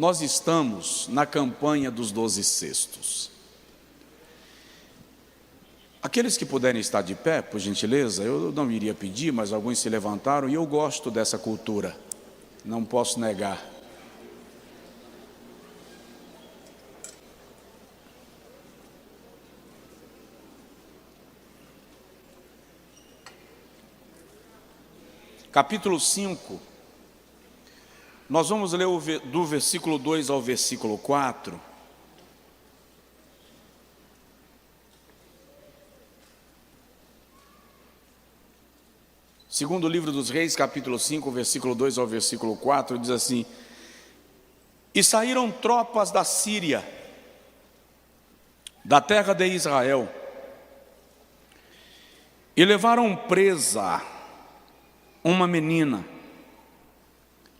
nós estamos na campanha dos 12 cestos. Aqueles que puderem estar de pé, por gentileza, eu não iria pedir, mas alguns se levantaram e eu gosto dessa cultura, não posso negar. Capítulo 5, nós vamos ler do versículo 2 ao versículo 4. Segundo livro dos Reis, capítulo 5, versículo 2 ao versículo 4, diz assim: E saíram tropas da Síria, da terra de Israel, e levaram presa uma menina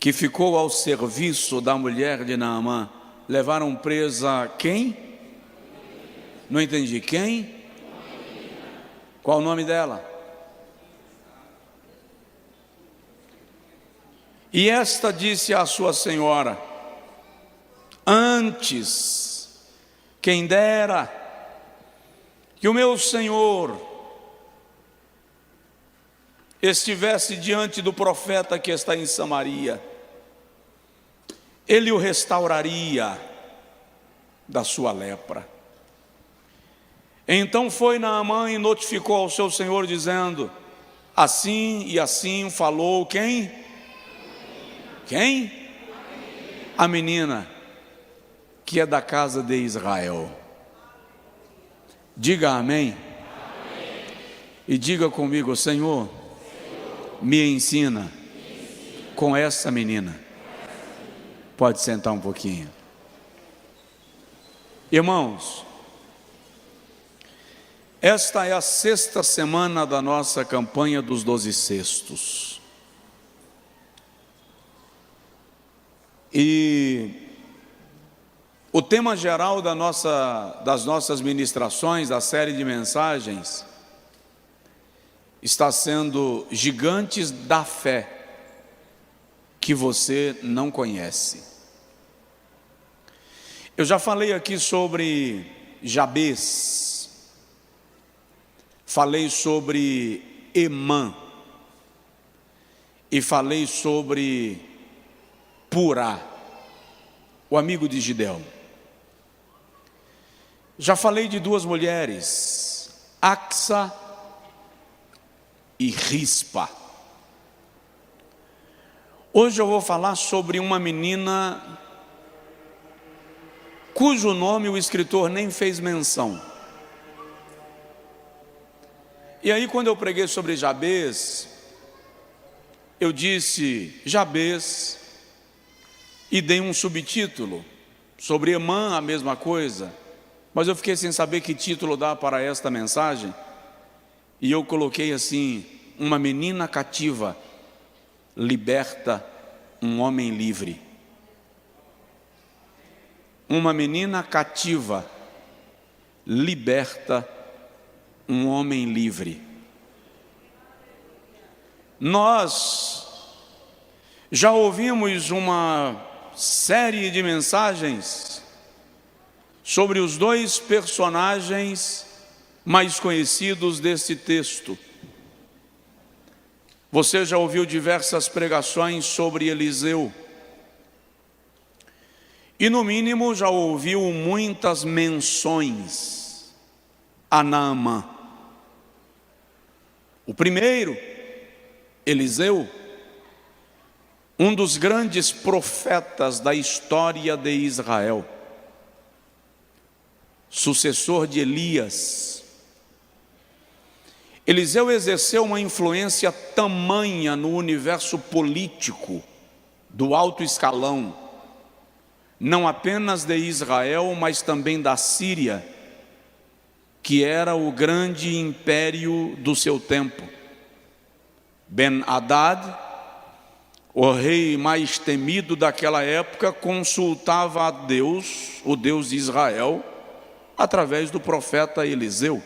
que ficou ao serviço da mulher de Naamã. Levaram presa quem? Não entendi. Quem? Qual o nome dela? E esta disse à sua senhora: Antes, quem dera que o meu senhor estivesse diante do profeta que está em Samaria, ele o restauraria da sua lepra. Então foi Naamã e notificou ao seu senhor, dizendo: Assim e assim falou quem? Quem? A menina que é da casa de Israel. Diga amém. E diga comigo: Senhor, me ensina com essa menina. Pode sentar um pouquinho. Irmãos, esta é a 6ª semana da nossa campanha dos 12 cestos. E o tema geral das nossas ministrações, da série de mensagens, está sendo gigantes da fé que você não conhece. Eu já falei aqui sobre Jabes, falei sobre Emã e falei sobre Purá, o amigo de Gideão. Já falei de 2 mulheres, Axa e Rispa. Hoje eu vou falar sobre uma menina cujo nome o escritor nem fez menção. E aí, quando eu preguei sobre Jabes, eu disse Jabes e dei um subtítulo. Sobre Emã, a mesma coisa, mas eu fiquei sem saber que título dar para esta mensagem. E eu coloquei assim: uma menina cativa liberta um homem livre. Uma menina cativa liberta um homem livre. Nós já ouvimos uma série de mensagens sobre os 2 personagens mais conhecidos desse texto. Você já ouviu diversas pregações sobre Eliseu. E no mínimo já ouviu muitas menções a Naamã. O primeiro, Eliseu, um dos grandes profetas da história de Israel, sucessor de Elias. Eliseu exerceu uma influência tamanha no universo político do alto escalão, não apenas de Israel, mas também da Síria, que era o grande império do seu tempo. Ben-Hadad, o rei mais temido daquela época, consultava a Deus, o Deus de Israel, através do profeta Eliseu.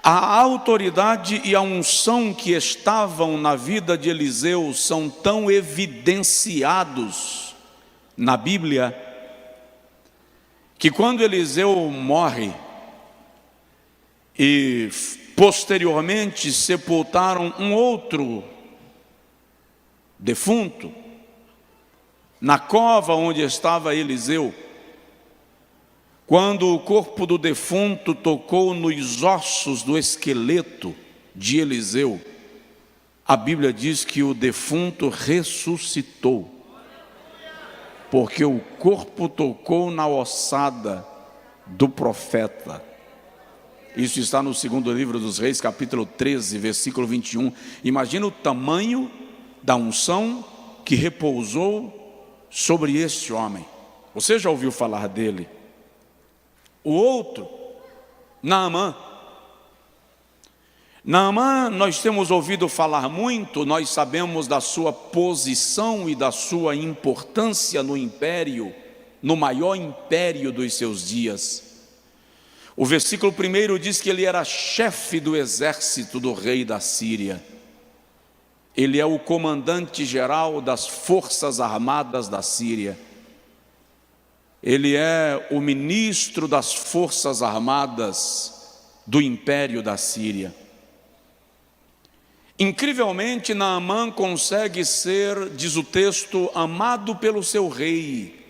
A autoridade e a unção que estavam na vida de Eliseu são tão evidenciados na Bíblia que quando Eliseu morre e posteriormente sepultaram um outro defunto na cova onde estava Eliseu, quando o corpo do defunto tocou nos ossos do esqueleto de Eliseu, a Bíblia diz que o defunto ressuscitou, porque o corpo tocou na ossada do profeta. Isso está no segundo livro dos Reis, capítulo 13, versículo 21. Imagina o tamanho da unção que repousou sobre este homem. Você já ouviu falar dele? O outro, Naamã. Naamã, nós temos ouvido falar muito, nós sabemos da sua posição e da sua importância no império, no maior império dos seus dias. O versículo 1 diz que ele era chefe do exército do rei da Síria. Ele é o comandante geral das forças armadas da Síria. Ele é o ministro das forças armadas do império da Síria. Incrivelmente, Naamã consegue ser, diz o texto, amado pelo seu rei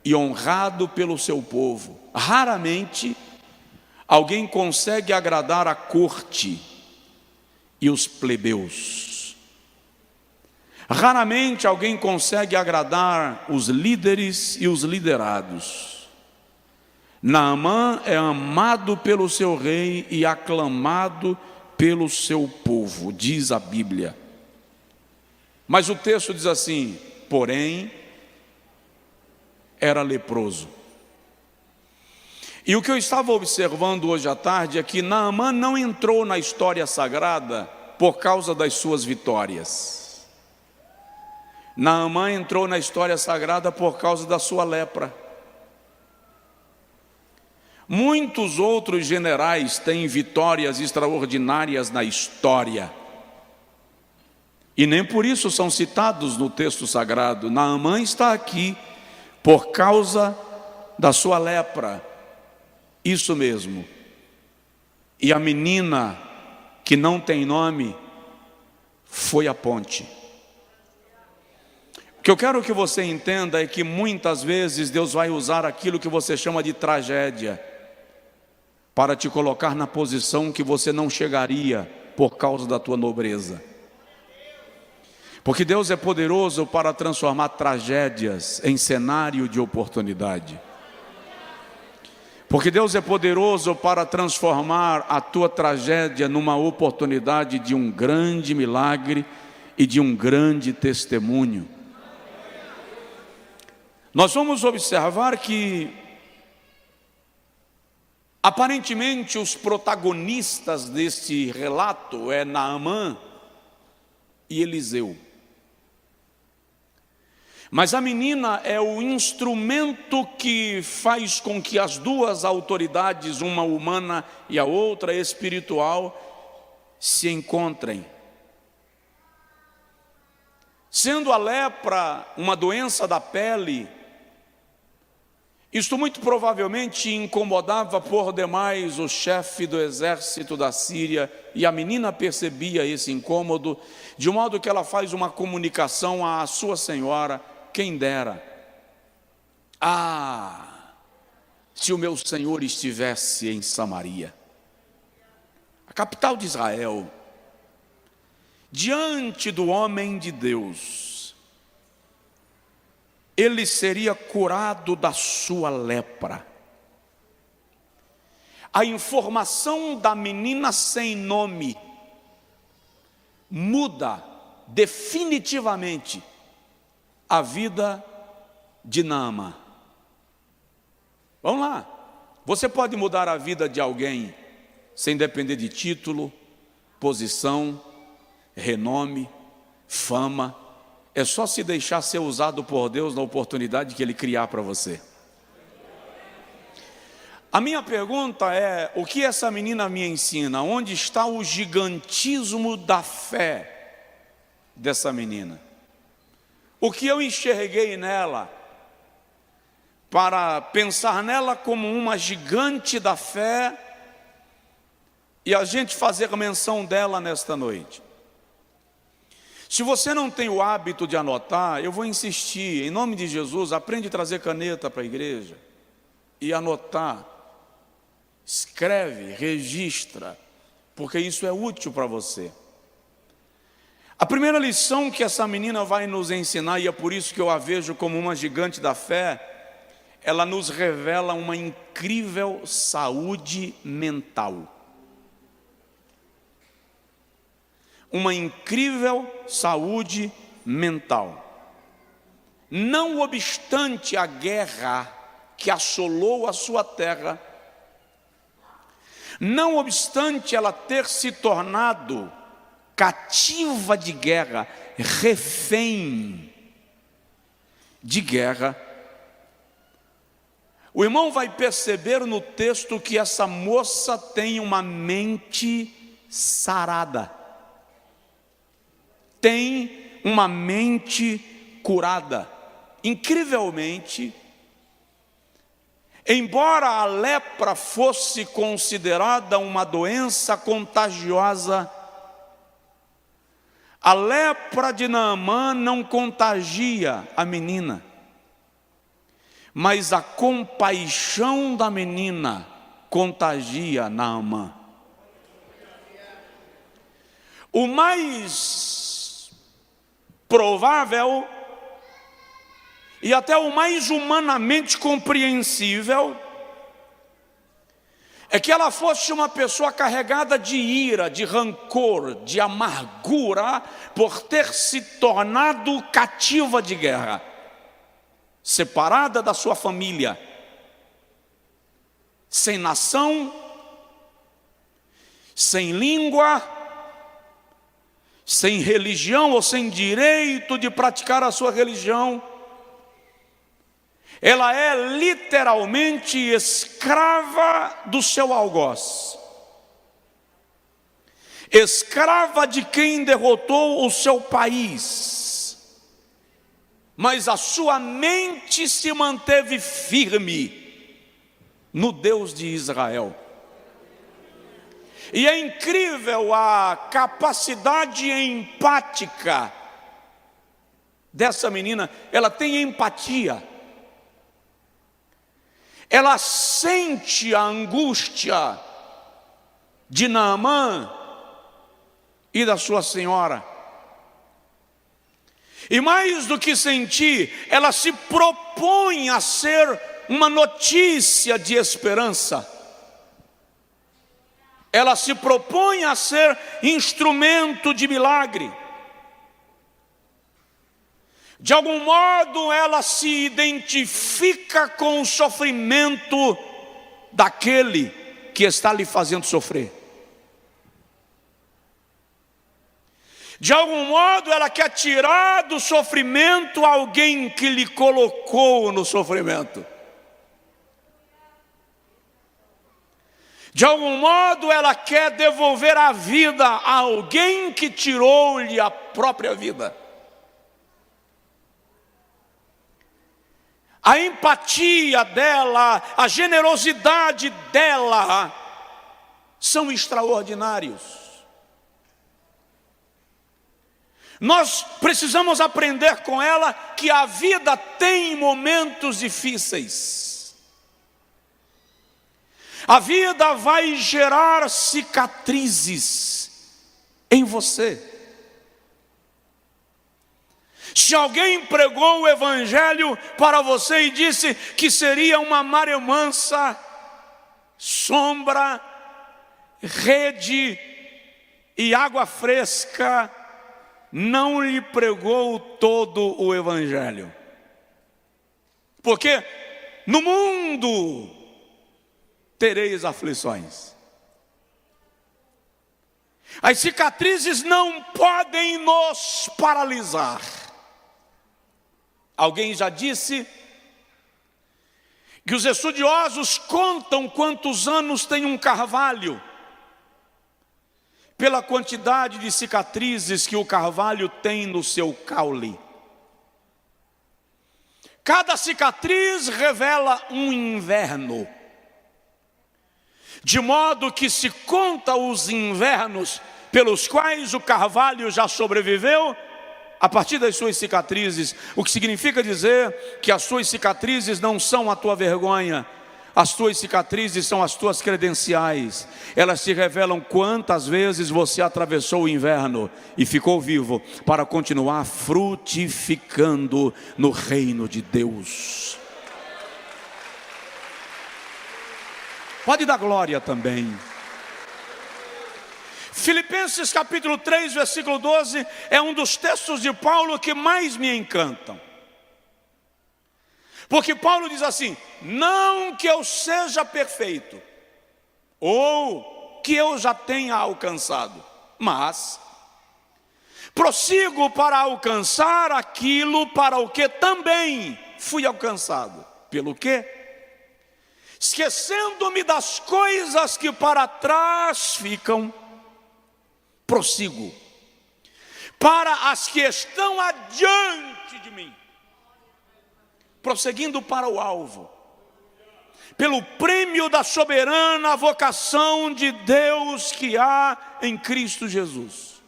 e honrado pelo seu povo. Raramente alguém consegue agradar a corte e os plebeus. Raramente alguém consegue agradar os líderes e os liderados. Naamã é amado pelo seu rei e aclamado pelo seu povo, diz a Bíblia. Mas o texto diz assim: porém, era leproso. E o que eu estava observando hoje à tarde é que Naamã não entrou na história sagrada por causa das suas vitórias. Naamã entrou na história sagrada por causa da sua lepra. Muitos outros generais têm vitórias extraordinárias na história, e nem por isso são citados no texto sagrado. Naamã está aqui por causa da sua lepra. Isso mesmo. E a menina que não tem nome foi a ponte. O que eu quero que você entenda é que muitas vezes Deus vai usar aquilo que você chama de tragédia para te colocar na posição que você não chegaria por causa da tua nobreza. Porque Deus é poderoso para transformar tragédias em cenário de oportunidade. Porque Deus é poderoso para transformar a tua tragédia numa oportunidade de um grande milagre e de um grande testemunho. Nós vamos observar que aparentemente os protagonistas deste relato é Naamã e Eliseu. Mas a menina é o instrumento que faz com que as duas autoridades, uma humana e a outra espiritual, se encontrem. Sendo a lepra uma doença da pele, isto muito provavelmente incomodava por demais o chefe do exército da Síria, e a menina percebia esse incômodo, de modo que ela faz uma comunicação à sua senhora: quem dera, se o meu senhor estivesse em Samaria, a capital de Israel, diante do homem de Deus, ele seria curado da sua lepra. A informação da menina sem nome muda definitivamente a vida de Naamã. Vamos lá, você pode mudar a vida de alguém sem depender de título, posição, renome, fama. É só se deixar ser usado por Deus na oportunidade que Ele criar para você. A minha pergunta é: o que essa menina me ensina? Onde está o gigantismo da fé dessa menina? O que eu enxerguei nela para pensar nela como uma gigante da fé e a gente fazer a menção dela nesta noite. Se você não tem o hábito de anotar, eu vou insistir, em nome de Jesus, aprende a trazer caneta para a igreja e anotar. Escreve, registra, porque isso é útil para você. A primeira lição que essa menina vai nos ensinar, e é por isso que eu a vejo como uma gigante da fé, ela nos revela uma incrível saúde mental. Uma incrível saúde mental. Não obstante a guerra que assolou a sua terra, não obstante ela ter se tornado cativa de guerra, refém de guerra, o irmão vai perceber no texto que essa moça tem uma mente sarada, tem uma mente curada. Incrivelmente, embora a lepra fosse considerada uma doença contagiosa, a lepra de Naamã não contagia a menina, mas a compaixão da menina contagia Naamã. O mais provável e até o mais humanamente compreensível é que ela fosse uma pessoa carregada de ira, de rancor, de amargura, por ter se tornado cativa de guerra, separada da sua família, sem nação, sem língua, sem religião ou sem direito de praticar a sua religião. Ela é literalmente escrava do seu algoz, escrava de quem derrotou o seu país, mas a sua mente se manteve firme no Deus de Israel. E é incrível a capacidade empática dessa menina. Ela tem empatia. Ela sente a angústia de Naamã e da sua senhora. E mais do que sentir, ela se propõe a ser uma notícia de esperança. Ela se propõe a ser instrumento de milagre. De algum modo ela se identifica com o sofrimento daquele que está lhe fazendo sofrer. De algum modo ela quer tirar do sofrimento alguém que lhe colocou no sofrimento. De algum modo ela quer devolver a vida a alguém que tirou-lhe a própria vida. A empatia dela, a generosidade dela são extraordinários. Nós precisamos aprender com ela que a vida tem momentos difíceis. A vida vai gerar cicatrizes em você. Se alguém pregou o evangelho para você e disse que seria uma maré mansa, sombra, rede e água fresca, não lhe pregou todo o evangelho. Porque no mundo tereis aflições. As cicatrizes não podem nos paralisar. Alguém já disse que os estudiosos contam quantos anos tem um carvalho, pela quantidade de cicatrizes que o carvalho tem no seu caule. Cada cicatriz revela um inverno, de modo que se conta os invernos pelos quais o carvalho já sobreviveu a partir das suas cicatrizes, o que significa dizer que as suas cicatrizes não são a tua vergonha, as tuas cicatrizes são as tuas credenciais. Elas te revelam quantas vezes você atravessou o inverno e ficou vivo para continuar frutificando no reino de Deus. Pode dar glória também. Filipenses capítulo 3, versículo 12, é um dos textos de Paulo que mais me encantam. Porque Paulo diz assim: não que eu seja perfeito, ou que eu já tenha alcançado, mas prossigo para alcançar aquilo para o que também fui alcançado. Pelo quê? Esquecendo-me das coisas que para trás ficam, prossigo para as que estão adiante de mim, prosseguindo para o alvo, pelo prêmio da soberana vocação de Deus que há em Cristo Jesus.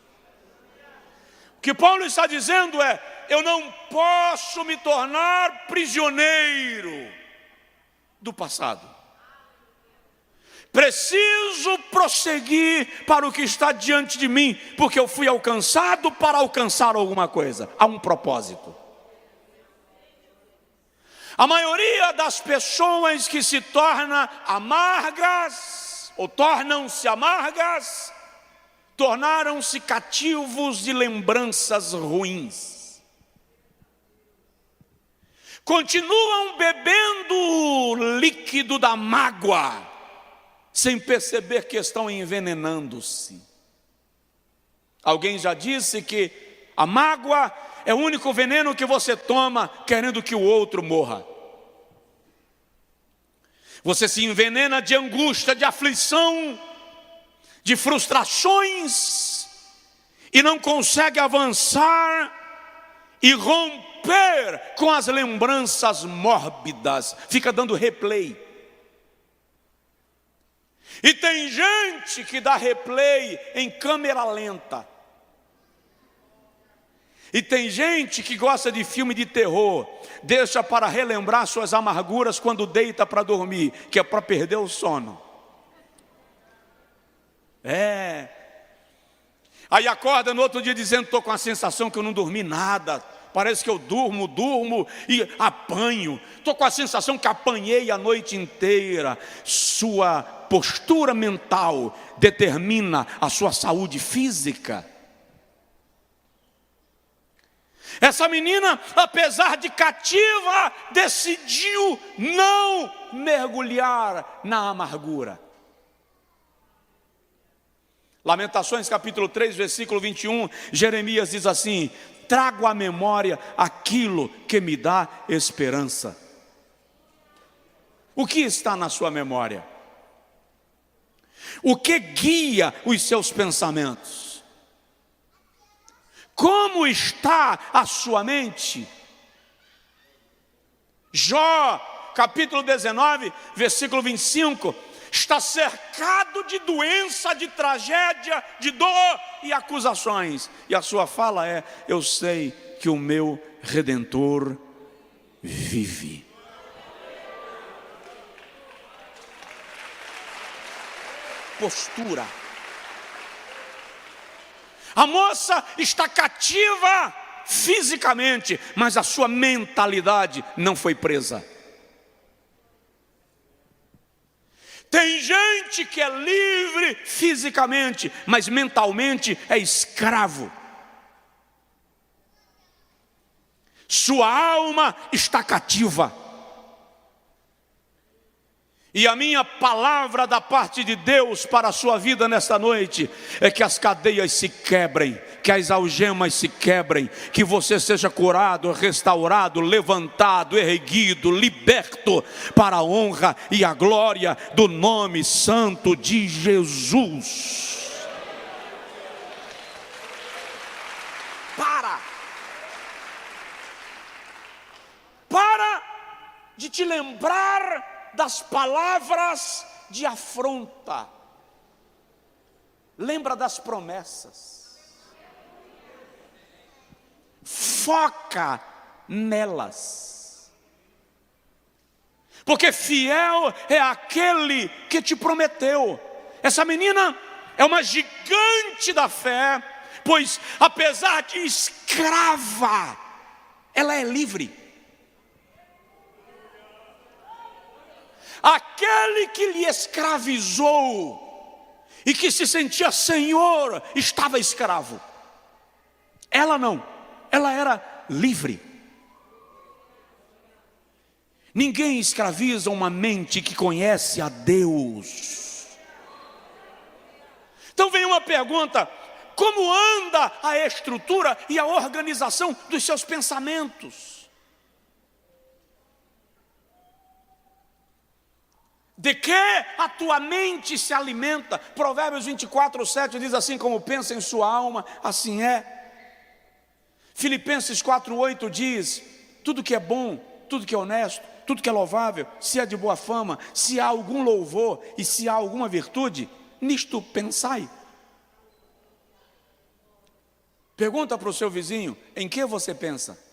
O que Paulo está dizendo é: eu não posso me tornar prisioneiro do passado. Preciso prosseguir para o que está diante de mim, porque eu fui alcançado para alcançar alguma coisa. Há um propósito. A maioria das pessoas que se tornam amargas, ou tornam-se amargas, tornaram-se cativos de lembranças ruins. Continuam bebendo o líquido da mágoa, sem perceber que estão envenenando-se. Alguém já disse que a mágoa é o único veneno que você toma querendo que o outro morra. Você se envenena de angústia, de aflição, de frustrações, e não consegue avançar e romper com as lembranças mórbidas. Fica dando replay. E tem gente que dá replay em câmera lenta. E tem gente que gosta de filme de terror, deixa para relembrar suas amarguras quando deita para dormir, que é para perder o sono. Aí acorda no outro dia dizendo: estou com a sensação que eu não dormi nada. Parece que eu durmo e apanho. Estou com a sensação que apanhei a noite inteira. Sua postura mental determina a sua saúde física. Essa menina, apesar de cativa, decidiu não mergulhar na amargura. Lamentações capítulo 3, versículo 21, Jeremias diz assim: trago à memória aquilo que me dá esperança. O que está na sua memória? O que guia os seus pensamentos? Como está a sua mente? Jó, capítulo 19, versículo 25, está cercado de doença, de tragédia, de dor e acusações. E a sua fala é: eu sei que o meu Redentor vive. Postura. A moça está cativa fisicamente, mas a sua mentalidade não foi presa. Tem gente que é livre fisicamente, mas mentalmente é escravo. Sua alma está cativa. E a minha palavra da parte de Deus para a sua vida nesta noite é que as cadeias se quebrem, que as algemas se quebrem, que você seja curado, restaurado, levantado, erguido, liberto para a honra e a glória do nome santo de Jesus. Para de te lembrar das palavras de afronta. Lembra das promessas. Foca nelas. Porque fiel é aquele que te prometeu. Essa menina é uma gigante da fé, pois apesar de escrava, ela é livre. Aquele que lhe escravizou e que se sentia senhor, estava escravo. Ela não, ela era livre. Ninguém escraviza uma mente que conhece a Deus. Então vem uma pergunta: como anda a estrutura e a organização dos seus pensamentos? De que a tua mente se alimenta? Provérbios 24:7 diz assim: como pensa em sua alma, assim é. Filipenses 4:8 diz: tudo que é bom, tudo que é honesto, tudo que é louvável, se é de boa fama, se há algum louvor e se há alguma virtude, nisto pensai. Pergunta para o seu vizinho: em que você pensa?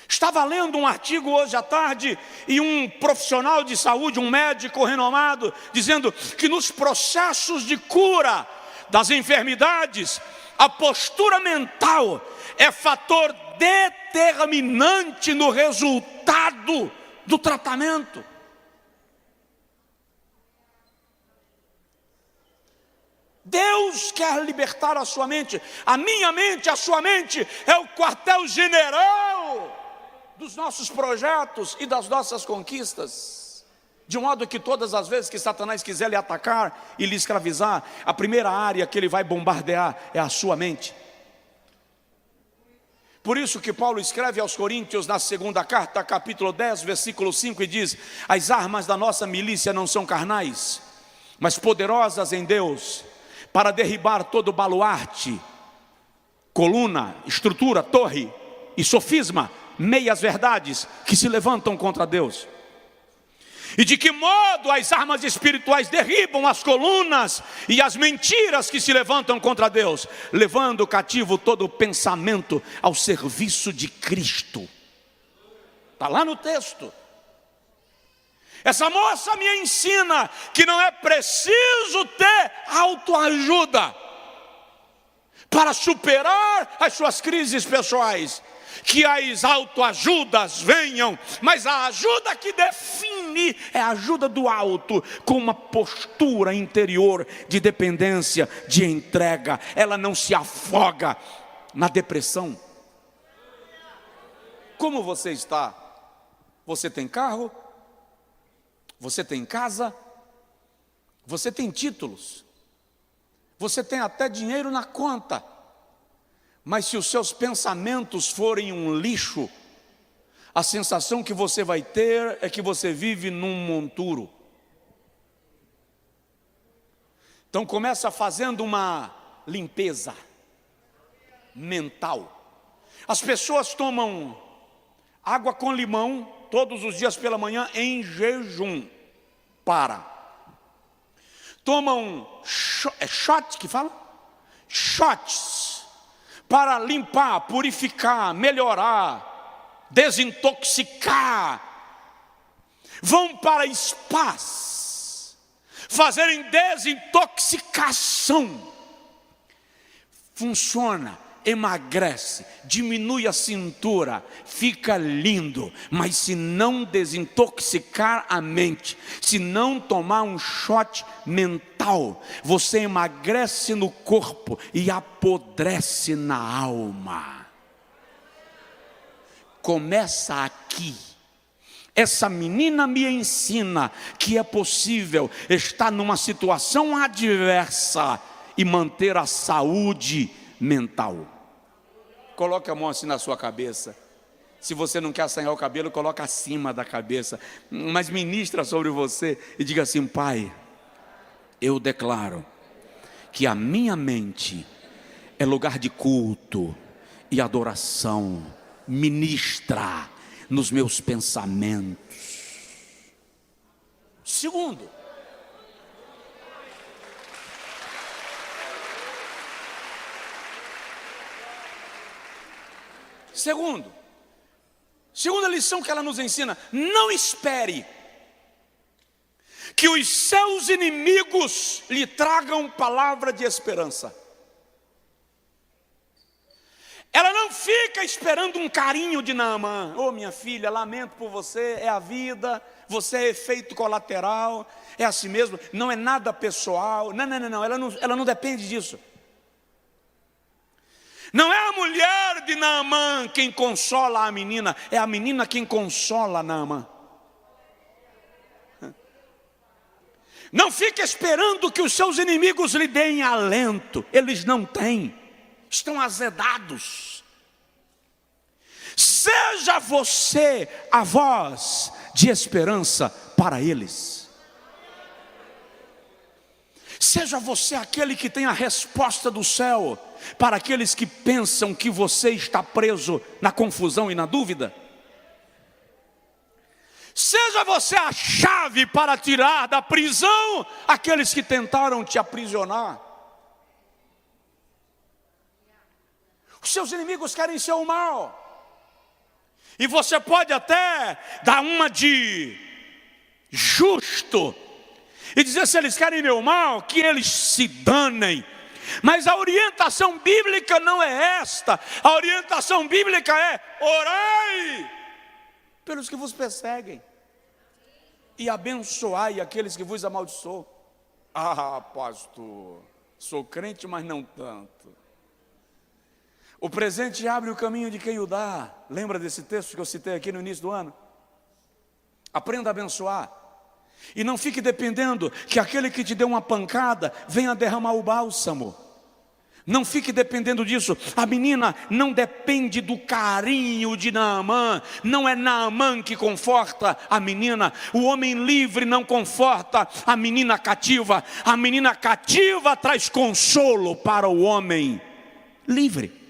Estava lendo um artigo hoje à tarde e um profissional de saúde, um médico renomado, dizendo que nos processos de cura das enfermidades, a postura mental é fator determinante no resultado do tratamento. Deus quer libertar a sua mente, a minha mente, a sua mente é o quartel-general dos nossos projetos e das nossas conquistas, de modo que todas as vezes que Satanás quiser lhe atacar e lhe escravizar, a primeira área que ele vai bombardear é a sua mente. Por isso que Paulo escreve aos Coríntios na segunda carta, capítulo 10, versículo 5, e diz: as armas da nossa milícia não são carnais, mas poderosas em Deus, para derribar todo baluarte, coluna, estrutura, torre e sofisma, meias verdades que se levantam contra Deus. E de que modo as armas espirituais derribam as colunas e as mentiras que se levantam contra Deus, levando cativo todo o pensamento ao serviço de Cristo. Está lá no texto. Essa moça me ensina que não é preciso ter autoajuda para superar as suas crises pessoais. Que as autoajudas venham, mas a ajuda que define é a ajuda do alto, com uma postura interior de dependência, de entrega. Ela não se afoga na depressão. Como você está? Você tem carro? Você tem casa? Você tem títulos? Você tem até dinheiro na conta? Mas se os seus pensamentos forem um lixo, a sensação que você vai ter é que você vive num monturo. Então começa fazendo uma limpeza mental. As pessoas tomam água com limão todos os dias pela manhã em jejum. Tomam shot que fala? Shots. Para limpar, purificar, melhorar, desintoxicar. Vão para spas, fazerem desintoxicação. Funciona, emagrece, diminui a cintura, fica lindo. Mas se não desintoxicar a mente, se não tomar um shot mental, você emagrece no corpo e apodrece na alma. Começa aqui. Essa menina me ensina que é possível estar numa situação adversa e manter a saúde mental. Coloque a mão assim na sua cabeça. Se você não quer assanhar o cabelo, coloca acima da cabeça, mas ministra sobre você e diga assim: Pai, eu declaro que a minha mente é lugar de culto e adoração. Ministra, nos meus pensamentos. Segunda lição que ela nos ensina: não espere que os seus inimigos lhe tragam palavra de esperança. Ela não fica esperando um carinho de Naamã. Ô minha filha, lamento por você, é a vida, você é efeito colateral, é assim mesmo, não é nada pessoal. Não, ela não depende disso. Não é a mulher de Naamã quem consola a menina, é a menina quem consola Naamã. Não fique esperando que os seus inimigos lhe deem alento, eles não têm, estão azedados. Seja você a voz de esperança para eles. Seja você aquele que tem a resposta do céu para aqueles que pensam que você está preso na confusão e na dúvida. Seja você a chave para tirar da prisão aqueles que tentaram te aprisionar. Os seus inimigos querem seu mal. E você pode até dar uma de justo e dizer: se eles querem meu mal, que eles se danem. Mas a orientação bíblica não é esta. A orientação bíblica é: orai pelos que vos perseguem e abençoai aqueles que vos amaldiçoam. Ah, pastor, sou crente, mas não tanto. O presente abre o caminho de quem o dá. Lembra desse texto que eu citei aqui no início do ano? Aprenda a abençoar. E não fique dependendo que aquele que te deu uma pancada venha derramar o bálsamo. Não fique dependendo disso. A menina não depende do carinho de Naamã. Não é Naamã que conforta a menina. O homem livre não conforta a menina cativa. A menina cativa traz consolo para o homem livre.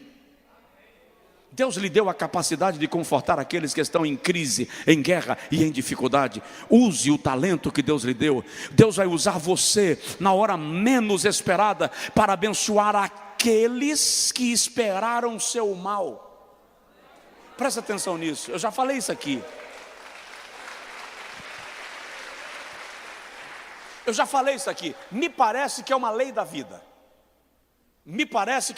Deus lhe deu a capacidade de confortar aqueles que estão em crise, em guerra e em dificuldade. Use o talento que Deus lhe deu. Deus vai usar você na hora menos esperada para abençoar aqueles que esperaram seu mal. Presta atenção nisso, eu já falei isso aqui. Me parece que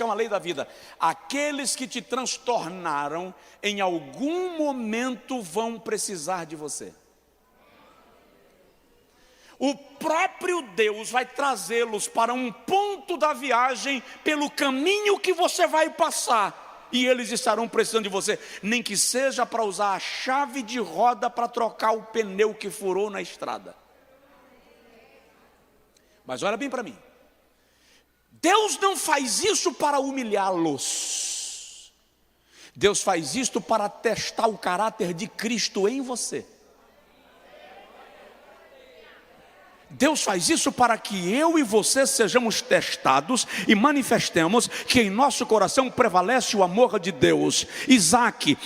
é uma lei da vida. Aqueles que te transtornaram, em algum momento vão precisar de você. O próprio Deus vai trazê-los para um ponto da viagem, pelo caminho que você vai passar, e eles estarão precisando de você, nem que seja para usar a chave de roda para trocar o pneu que furou na estrada. Mas olha bem para mim. Deus não faz isso para humilhá-los. Deus faz isto para testar o caráter de Cristo em você. Deus faz isso para que eu e você sejamos testados e manifestemos que em nosso coração prevalece o amor de Deus. Isaac,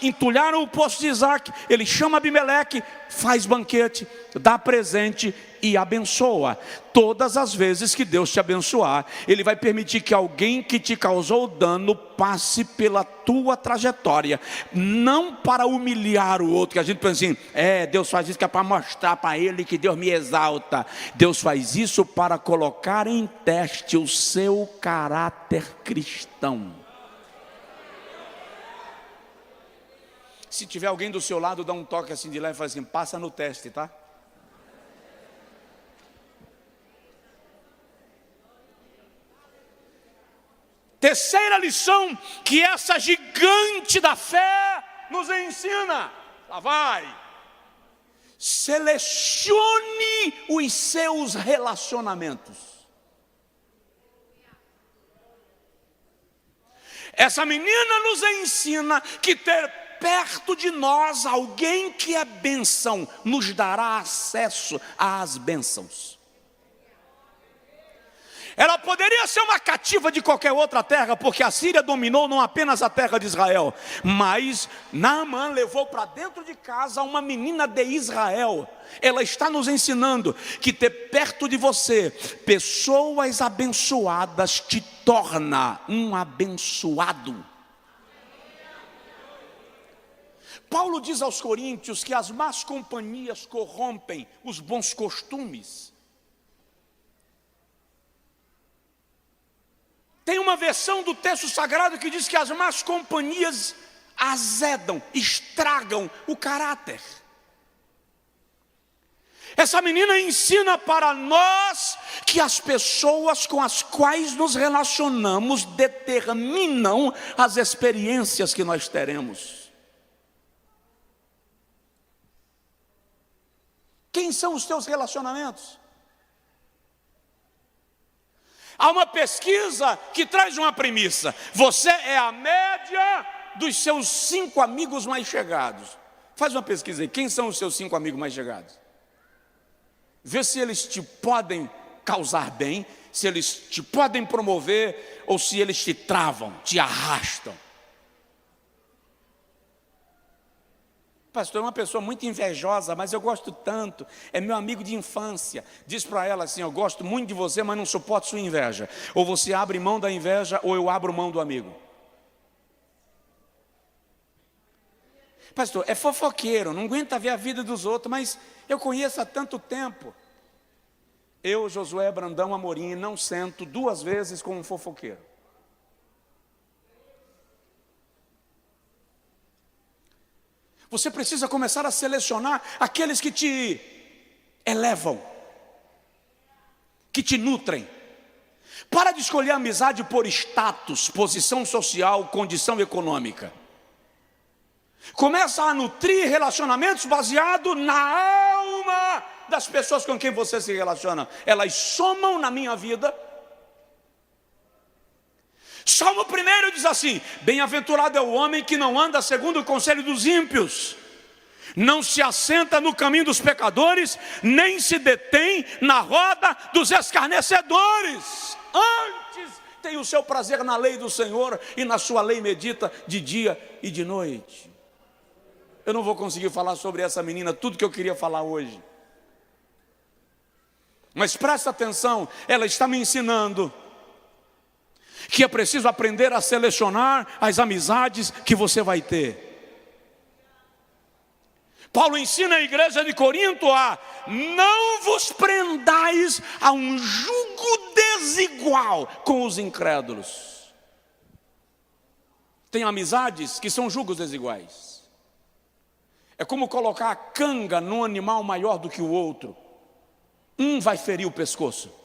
entulharam o poço de Isaac, ele chama Abimeleque, faz banquete, dá presente e abençoa. Todas as vezes que Deus te abençoar, Ele vai permitir que alguém que te causou dano passe pela tua trajetória, não para humilhar o outro, que a gente pensa assim: Deus faz isso que é para mostrar para ele que Deus me exalta. Deus faz isso para colocar em teste o seu caráter cristão. Se tiver alguém do seu lado, dá um toque assim de leve e fala assim: passa no teste, tá? Terceira lição que essa gigante da fé nos ensina. Lá vai. Selecione os seus relacionamentos. Essa menina nos ensina que ter perto de nós alguém que é bênção nos dará acesso às bênçãos. Ela poderia ser uma cativa de qualquer outra terra, porque a Síria dominou não apenas a terra de Israel, mas Naamã levou para dentro de casa uma menina de Israel. Ela está nos ensinando que ter perto de você pessoas abençoadas te torna um abençoado. Paulo diz aos coríntios que as más companhias corrompem os bons costumes. Tem uma versão do texto sagrado que diz que as más companhias azedam, estragam o caráter. Essa menina ensina para nós que as pessoas com as quais nos relacionamos determinam as experiências que nós teremos. Quem são os teus relacionamentos? Há uma pesquisa que traz uma premissa: você é a média dos seus 5 amigos mais chegados. Faz uma pesquisa aí, quem são os seus 5 amigos mais chegados? Vê se eles te podem causar bem, se eles te podem promover, ou se eles te travam, te arrastam. Pastor, é uma pessoa muito invejosa, mas eu gosto tanto, é meu amigo de infância. Diz para ela assim: eu gosto muito de você, mas não suporto sua inveja. Ou você abre mão da inveja, ou eu abro mão do amigo. Pastor, é fofoqueiro, não aguenta ver a vida dos outros, mas eu conheço há tanto tempo. Eu, Josué Brandão Amorim, não sento 2 vezes com um fofoqueiro. Você precisa começar a selecionar aqueles que te elevam, que te nutrem. Para de escolher amizade por status, posição social, condição econômica. Começa a nutrir relacionamentos baseados na alma das pessoas com quem você se relaciona. Elas somam na minha vida. Salmo 1 diz assim: bem-aventurado é o homem que não anda segundo o conselho dos ímpios, não se assenta no caminho dos pecadores, nem se detém na roda dos escarnecedores. Antes tem o seu prazer na lei do Senhor, e na sua lei medita de dia e de noite. Eu não vou conseguir falar sobre essa menina tudo que eu queria falar hoje, mas presta atenção, ela está me ensinando que é preciso aprender a selecionar as amizades que você vai ter. Paulo ensina a igreja de Corinto a não vos prendais a um jugo desigual com os incrédulos. Tem amizades que são jugos desiguais. É como colocar a canga num animal maior do que o outro. Um vai ferir o pescoço.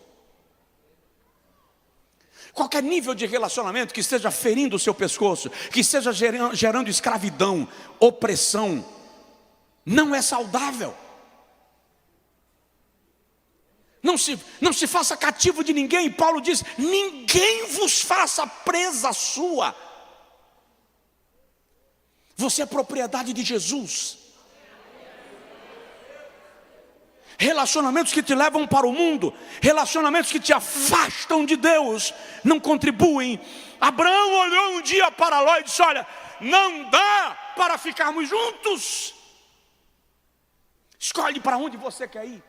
Qualquer nível de relacionamento que esteja ferindo o seu pescoço, que esteja gerando escravidão, opressão, não é saudável. Não se faça cativo de ninguém. Paulo diz: ninguém vos faça presa sua. Você é propriedade de Jesus. Relacionamentos que te levam para o mundo, relacionamentos que te afastam de Deus, não contribuem. Abraão olhou um dia para Ló e disse: olha, não dá para ficarmos juntos. Escolhe para onde você quer ir.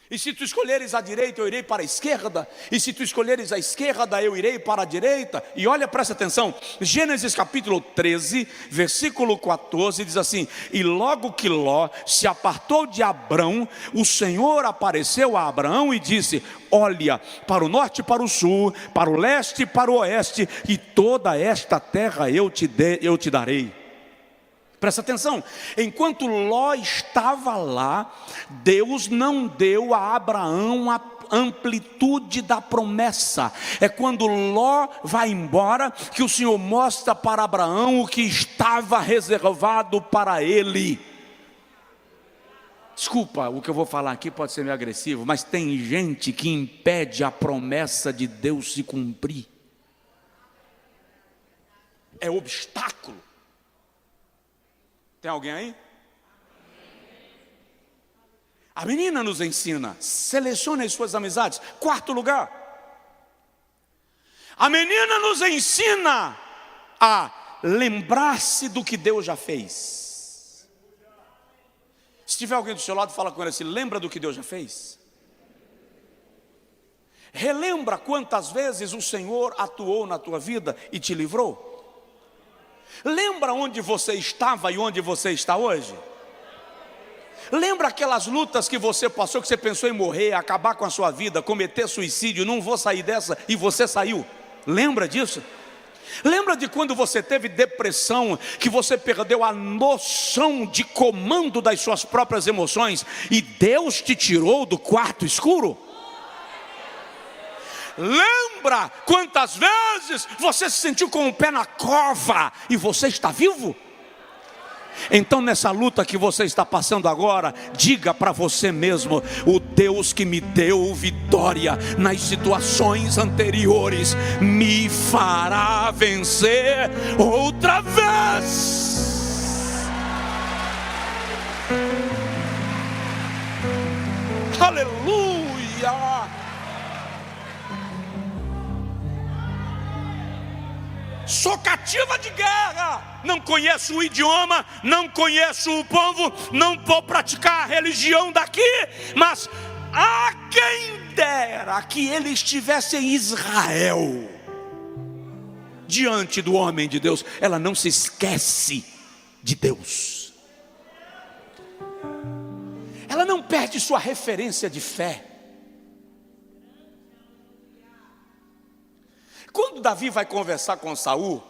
E se tu escolheres a direita, eu irei para a esquerda. E se tu escolheres a esquerda, eu irei para a direita. E olha, presta atenção, Gênesis capítulo 13, versículo 14, diz assim: e logo que Ló se apartou de Abrão, o Senhor apareceu a Abraão e disse: olha para o norte e para o sul, para o leste e para o oeste, e toda esta terra eu te darei. Presta atenção, enquanto Ló estava lá, Deus não deu a Abraão a amplitude da promessa. É quando Ló vai embora que o Senhor mostra para Abraão o que estava reservado para ele. Desculpa, o que eu vou falar aqui pode ser meio agressivo, mas tem gente que impede a promessa de Deus se cumprir. É obstáculo. Tem alguém aí? A menina nos ensina, selecione as suas amizades. Quarto lugar, a menina nos ensina a lembrar-se do que Deus já fez. Se tiver alguém do seu lado, fala com ele assim: lembra do que Deus já fez? Relembra quantas vezes o Senhor atuou na tua vida e te livrou? Lembra onde você estava e onde você está hoje? Lembra aquelas lutas que você passou, que você pensou em morrer, acabar com a sua vida, cometer suicídio, não vou sair dessa, e você saiu? Lembra disso? Lembra de quando você teve depressão, que você perdeu a noção de comando das suas próprias emoções e Deus te tirou do quarto escuro? Lembra quantas vezes você se sentiu com o pé na cova e você está vivo? Então nessa luta que você está passando agora, diga para você mesmo: o Deus que me deu vitória nas situações anteriores me fará vencer outra vez. Aleluia! Sou cativa de guerra, não conheço o idioma, não conheço o povo, não vou praticar a religião daqui, mas a quem dera que ele estivesse em Israel, diante do homem de Deus. Ela não se esquece de Deus, ela não perde sua referência de fé. Quando Davi vai conversar com Saul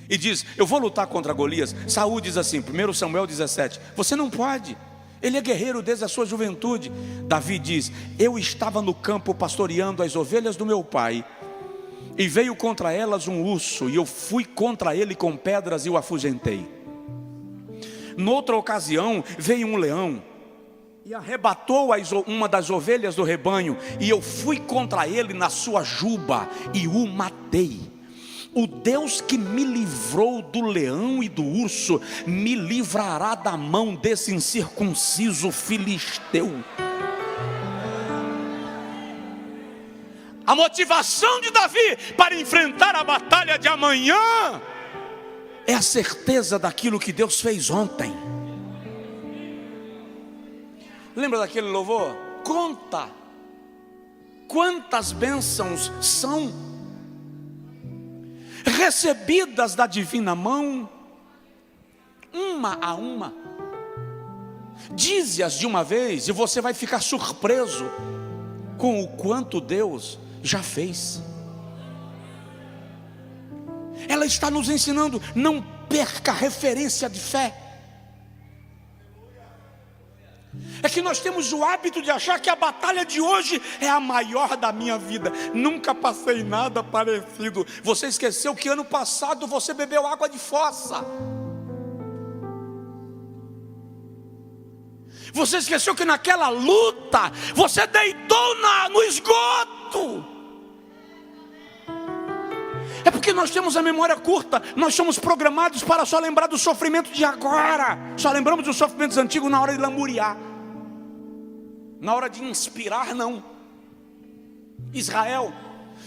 e diz: eu vou lutar contra Golias, Saul diz assim, 1 Samuel 17: você não pode, ele é guerreiro desde a sua juventude. Davi diz: eu estava no campo pastoreando as ovelhas do meu pai, e veio contra elas um urso, e eu fui contra ele com pedras e o afugentei. Noutra ocasião veio um leão e arrebatou uma das ovelhas do rebanho, e eu fui contra ele na sua juba e o matei. O Deus que me livrou do leão e do urso me livrará da mão desse incircunciso filisteu. A motivação de Davi para enfrentar a batalha de amanhã é a certeza daquilo que Deus fez ontem. Lembra daquele louvor? Conta quantas bênçãos são recebidas da divina mão, uma a uma. Dize-as de uma vez e você vai ficar surpreso com o quanto Deus já fez. Ela está nos ensinando: não perca a referência de fé. É que nós temos o hábito de achar que a batalha de hoje é a maior da minha vida. Nunca passei nada parecido. Você esqueceu que ano passado você bebeu água de fossa. Você esqueceu que naquela luta você deitou no esgoto. É porque nós temos a memória curta. Nós somos programados para só lembrar do sofrimento de agora. Só lembramos dos sofrimentos antigos na hora de lamuriar. Na hora de inspirar, não. Israel,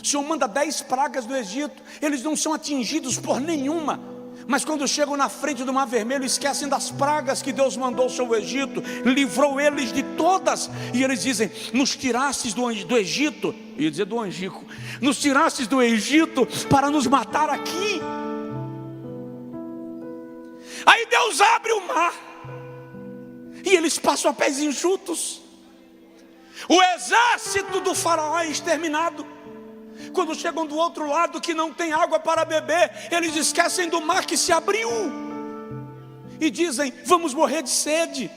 o Senhor manda 10 pragas do Egito, eles não são atingidos por nenhuma, mas quando chegam na frente do Mar Vermelho, esquecem das pragas que Deus mandou sobre o Egito, livrou eles de todas, e eles dizem: nos tirastes do Egito, eu ia dizer do Angico, nos tirastes do Egito para nos matar aqui. Aí Deus abre o mar, e eles passam a pés enxutos. O exército do faraó é exterminado. Quando chegam do outro lado que não tem água para beber, eles esquecem do mar que se abriu e dizem: vamos morrer de sede.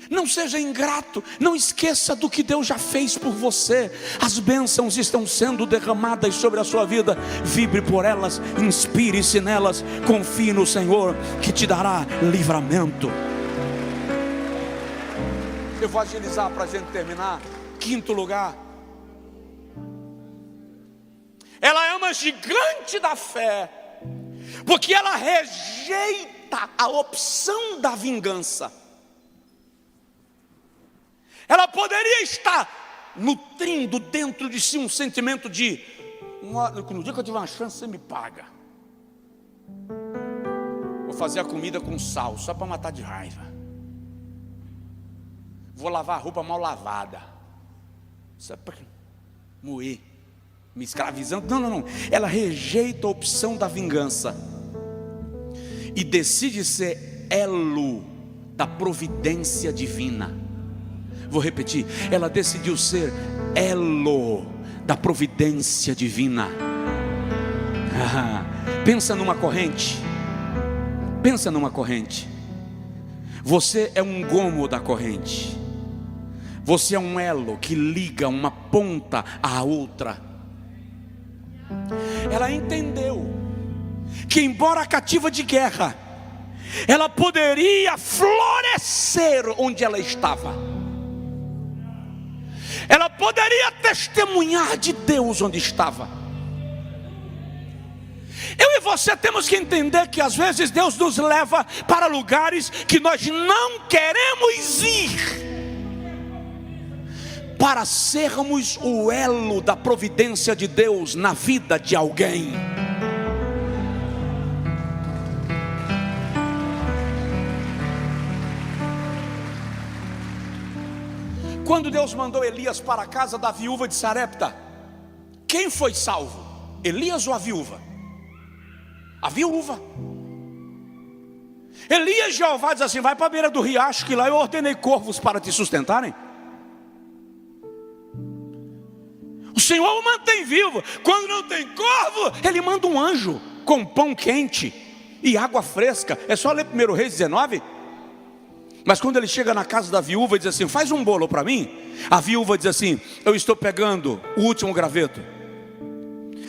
Não seja ingrato, não esqueça do que Deus já fez por você. As bênçãos estão sendo derramadas sobre a sua vida. Vibre por elas, inspire-se nelas, confie no Senhor que te dará livramento. Eu vou agilizar para a gente terminar. Quinto lugar, ela é uma gigante da fé, porque ela rejeita a opção da vingança. Ela poderia estar nutrindo dentro de si um sentimento de: no dia que eu tiver uma chance, você me paga. Vou fazer a comida com sal, só para matar de raiva. Vou lavar a roupa mal lavada, só para moer, me escravizando. Não. Ela rejeita a opção da vingança e decide ser elo da providência divina. Vou repetir, ela decidiu ser elo da providência divina. Pensa numa corrente. Pensa numa corrente. Você é um gomo da corrente. Você é um elo que liga uma ponta à outra. Ela entendeu que, embora cativa de guerra, ela poderia florescer onde ela estava. Ela poderia testemunhar de Deus onde estava. Eu e você temos que entender que às vezes Deus nos leva para lugares que nós não queremos ir, para sermos o elo da providência de Deus na vida de alguém. Quando Deus mandou Elias para a casa da viúva de Sarepta, quem foi salvo? Elias ou a viúva? A viúva. Elias, Jeová diz assim: vai para a beira do riacho, que lá eu ordenei corvos para te sustentarem. O Senhor o mantém vivo. Quando não tem corvo, Ele manda um anjo com pão quente e água fresca. É só ler 1 Reis 19. Mas quando ele chega na casa da viúva e diz assim: faz um bolo para mim. A viúva diz assim: eu estou pegando o último graveto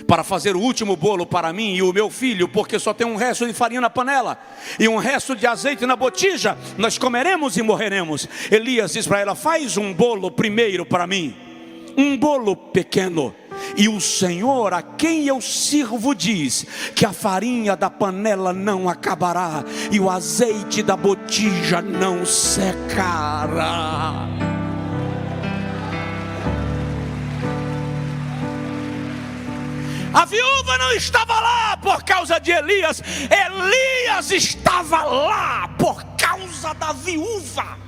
para fazer o último bolo para mim e o meu filho, porque só tem um resto de farinha na panela e um resto de azeite na botija. Nós comeremos e morreremos. Elias diz para ela: faz um bolo primeiro para mim, um bolo pequeno. E o Senhor a quem eu sirvo diz que a farinha da panela não acabará e o azeite da botija não secará. A viúva não estava lá por causa de Elias. Elias estava lá por causa da viúva.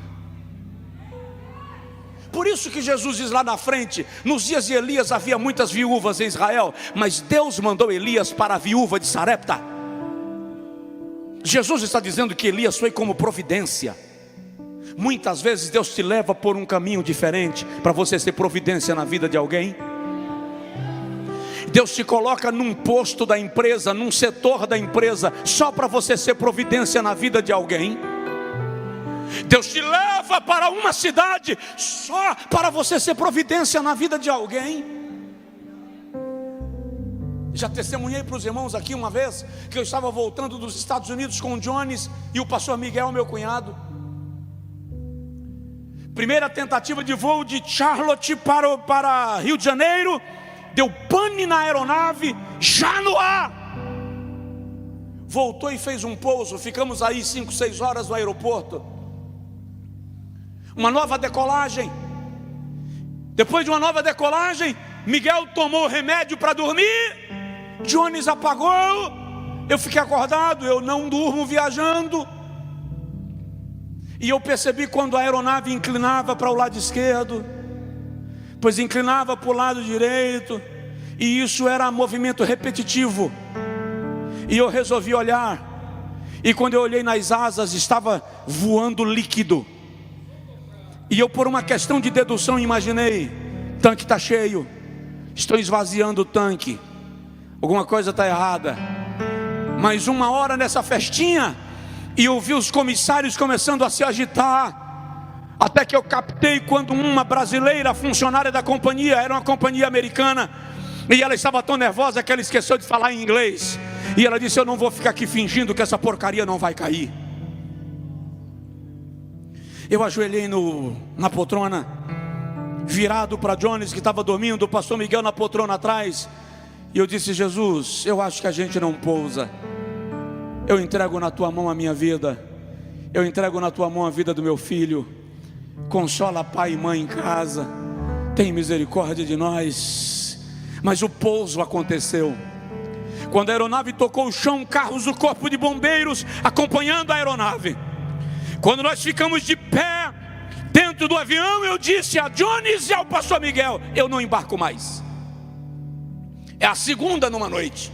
Por isso que Jesus diz lá na frente: nos dias de Elias havia muitas viúvas em Israel, mas Deus mandou Elias para a viúva de Sarepta. Jesus está dizendo que Elias foi como providência. Muitas vezes Deus te leva por um caminho diferente para você ser providência na vida de alguém. Deus te coloca num posto da empresa, num setor da empresa, só para você ser providência na vida de alguém. Deus te leva para uma cidade só para você ser providência na vida de alguém. Já testemunhei para os irmãos aqui uma vez que eu estava voltando dos Estados Unidos com o Jones e o pastor Miguel, meu cunhado. Primeira tentativa de voo de Charlotte para Rio de Janeiro, deu pane na aeronave, já no ar. Voltou e fez um pouso, ficamos aí 5, 6 horas no aeroporto. Uma nova decolagem. Depois de uma nova decolagem, Miguel tomou remédio para dormir, Jones apagou, eu fiquei acordado. Eu não durmo viajando. E eu percebi quando a aeronave inclinava para o lado esquerdo, pois inclinava para o lado direito, e isso era movimento repetitivo. E eu resolvi olhar, e quando eu olhei nas asas, estava voando líquido. E eu, por uma questão de dedução, imaginei: tanque está cheio, estou esvaziando o tanque, alguma coisa está errada. Mas uma hora nessa festinha, e eu vi os comissários começando a se agitar, até que eu captei quando uma brasileira, funcionária da companhia, era uma companhia americana, e ela estava tão nervosa que ela esqueceu de falar em inglês, e ela disse: eu não vou ficar aqui fingindo que essa porcaria não vai cair. Eu ajoelhei na poltrona, virado para Jones que estava dormindo, o pastor Miguel na poltrona atrás, e eu disse: Jesus, eu acho que a gente não pousa. Eu entrego na tua mão a minha vida, eu entrego na tua mão a vida do meu filho, consola pai e mãe em casa, tem misericórdia de nós. Mas o pouso aconteceu. Quando a aeronave tocou o chão, carros do corpo de bombeiros acompanhando a aeronave. Quando nós ficamos de pé dentro do avião, eu disse a Jones e ao pastor Miguel: eu não embarco mais. É a segunda numa noite.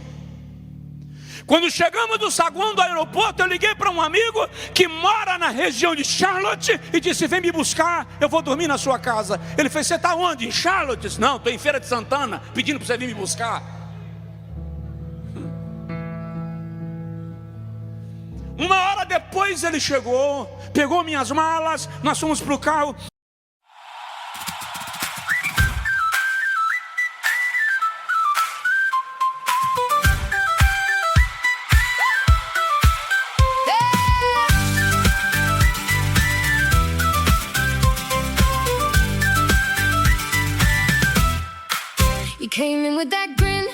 Quando chegamos do saguão do aeroporto, eu liguei para um amigo que mora na região de Charlotte e disse: vem me buscar, eu vou dormir na sua casa. Ele fez: você está onde? Em Charlotte? Eu disse: não, estou em Feira de Santana, pedindo para você vir me buscar. Uma hora depois ele chegou, pegou minhas malas, nós fomos para o carro. Came in with that grin,